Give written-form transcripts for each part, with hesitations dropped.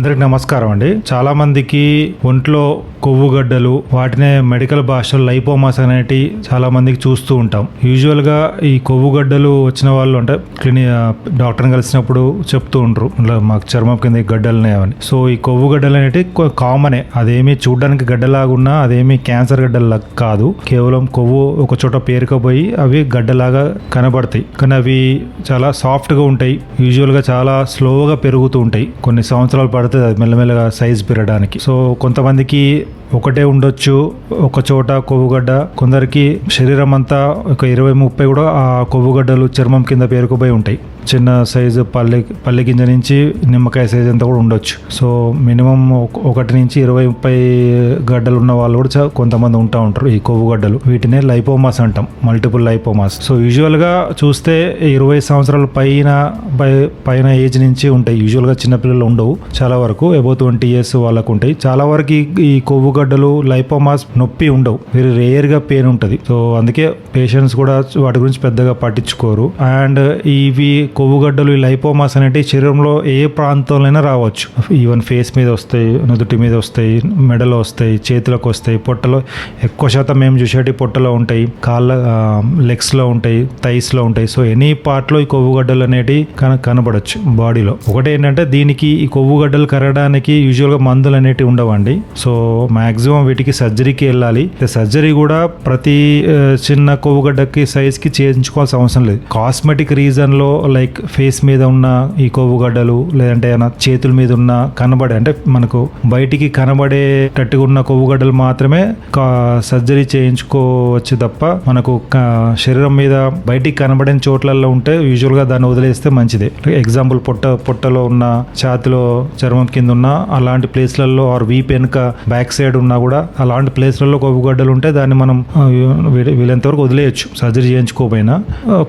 అందరికి నమస్కారం అండి. చాలా మందికి ఒంట్లో కొవ్వుగడ్డలు, వాటినే మెడికల్ భాషలో లైపోమాస్ అనేటి చాలా మందికి చూస్తూ ఉంటాం. యూజువల్ గా ఈ కొవ్వుగడ్డలు వచ్చిన వాళ్ళు అంటే డాక్టర్ని కలిసినప్పుడు చెప్తూ ఉంటారు, మాకు చర్మం కింద గడ్డలు ఉన్నాయని. సో ఈ కొవ్వుగడ్డలు అనేవి కామనే. అదేమి చూడడానికి గడ్డలాగున్నా అదేమి క్యాన్సర్ గడ్డలా కాదు. కేవలం కొవ్వు ఒక చోట పేరుకపోయి అవి గడ్డలాగా కనబడతాయి. కానీ అవి చాలా సాఫ్ట్ గా ఉంటాయి. యూజువల్ గా చాలా స్లోగా పెరుగుతూ ఉంటాయి. కొన్ని సంవత్సరాలు పడుతుంది అది మెల్లమెల్లగా సైజ్ పెరగడానికి. సో కొంతమందికి ఒకటే ఉండొచ్చు ఒక చోట కొవ్వుగడ్డ, కొందరికి శరీరం అంతా ఒక 20-30 కూడా ఆ కొవ్వుగడ్డలు చర్మం కింద పేరుకుపోయి ఉంటాయి. చిన్న సైజు పల్లె గింజ నుంచి నిమ్మకాయ సైజ్ అంతా కూడా ఉండొచ్చు. సో మినిమం 1 నుంచి 20-30 గడ్డలు ఉన్న వాళ్ళు కూడా కొంతమంది ఉంటారు ఈ కొవ్వుగడ్డలు. వీటినే లైపోమాస్ అంటాం, మల్టిపుల్ లైపోమాస్. సో యూజువల్ గా చూస్తే 20 సంవత్సరాల పైన ఏజ్ నుంచి ఉంటాయి. యూజువల్ గా చిన్నపిల్లలు ఉండవు, చాలా వరకు అబౌవ్ 20 years వాళ్ళకు ఉంటాయి. చాలా వరకు ఈ కొవ్వుగడ్డలు లైపోమాస్ నొప్పి ఉండవు, వెరీ రేర్ గా పెయిన్ ఉంటుంది. సో అందుకే పేషెంట్స్ కూడా వాటి గురించి పెద్దగా పట్టించుకోరు. అండ్ ఇవి కొవ్వుగడ్డలు ఈ లైపోమాస్ అనేవి శరీరంలో ఏ ప్రాంతంలోనైనా రావచ్చు. ఈవెన్ ఫేస్ మీద వస్తాయి, నుదుటి మీద వస్తాయి, మెడలో వస్తాయి, చేతులకు వస్తాయి, పొట్టలో ఎక్కువ శాతం మేము చూసేటి పొట్టలో ఉంటాయి, కాళ్ళ లెగ్స్ లో ఉంటాయి, థైస్ లో ఉంటాయి. సో ఎనీ పార్ట్ లో ఈ కొవ్వుగడ్డలు అనేవి కనబడచ్చు బాడీలో. ఒకటి ఏంటంటే దీనికి ఈ కొవ్వుగడ్డలు కరగడానికి యూజువల్ గా మందులు అనేటివి ఉండవండి. సో మాక్సిమం వీటికి సర్జరీకి వెళ్ళాలి. సర్జరీ కూడా ప్రతి చిన్న కొవ్వుగడ్డకి సైజ్ కి చేయించుకోవాల్సిన అవసరం లేదు. కాస్మెటిక్ రీజన్ లో లైక్ ఫేస్ మీద ఉన్న ఈ కొవ్వుగడ్డలు, లేదంటే చేతుల మీద ఉన్న కనబడే అంటే మనకు బయటికి కనబడేటట్టుగా ఉన్న కొవ్వుగడ్డలు మాత్రమే సర్జరీ చేయించుకోవచ్చు తప్ప మనకు శరీరం మీద బయటికి కనబడిన చోట్లలో ఉంటే యూజువల్ గా దాన్ని వదిలేస్తే మంచిదే. ఎగ్జాంపుల్ పొట్టలో ఉన్న, ఛాతిలో చర్మం కింద ఉన్న అలాంటి ప్లేస్లలో ఆర్ వీప్ వెనుక బ్యాక్ సైడ్ ఉన్నా కూడా అలాంటి ప్లేస్లలో కొవ్వుగడ్డలు ఉంటే దాన్ని మనం వీలైనంత వరకు వదిలేయచ్చు సర్జరీ చేయించుకోపోయినా.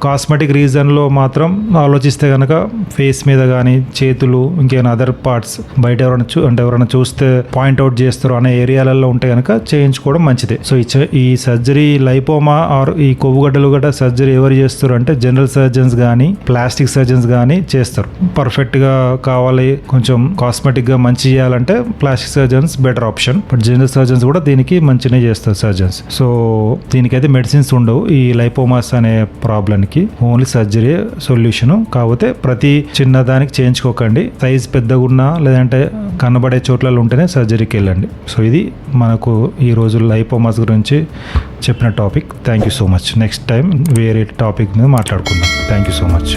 కాస్మెటిక్ రీజన్ లో మాత్రం ఆలోచిస్తే కనుక ఫేస్ మీద కానీ, చేతులు, ఇంకేమైనా అదర్ పార్ట్స్ బయట ఎవరైనా చూస్తే పాయింట్అవుట్ చేస్తారు అనే ఏరియాలలో ఉంటే కనుక చేయించుకోవడం మంచిదే. సో ఈ సర్జరీ లైపోమా ఆర్ ఈ కొవ్వుగడ్డలు గట్రా సర్జరీ ఎవరు చేస్తారు అంటే జనరల్ సర్జన్స్ కానీ, ప్లాస్టిక్ సర్జన్స్ కానీ చేస్తారు. పర్ఫెక్ట్ గా కావాలి, కొంచెం కాస్మెటిక్ గా మంచి చేయాలంటే plastic surgeons better option. But general surgeons కూడా దీనికి మంచిగా చేస్తారు సర్జన్స్. సో దీనికైతే మెడిసిన్స్ ఉండవు ఈ లైపోమాస్ అనే ప్రాబ్లం కి, ఓన్లీ సర్జరీ సొల్యూషన్. కాకపోతే ప్రతి చిన్న దానికి చేయించుకోకండి. సైజ్ పెద్దగా ఉన్నా లేదంటే కనబడే చోట్లలో ఉంటేనే సర్జరీకి వెళ్ళండి. సో ఇది మనకు ఈ రోజు లైపోమాస్ గురించి చెప్పిన topic. Thank you so much. Next time వేరే టాపిక్ మీద మాట్లాడుకుందాం. Thank you so much.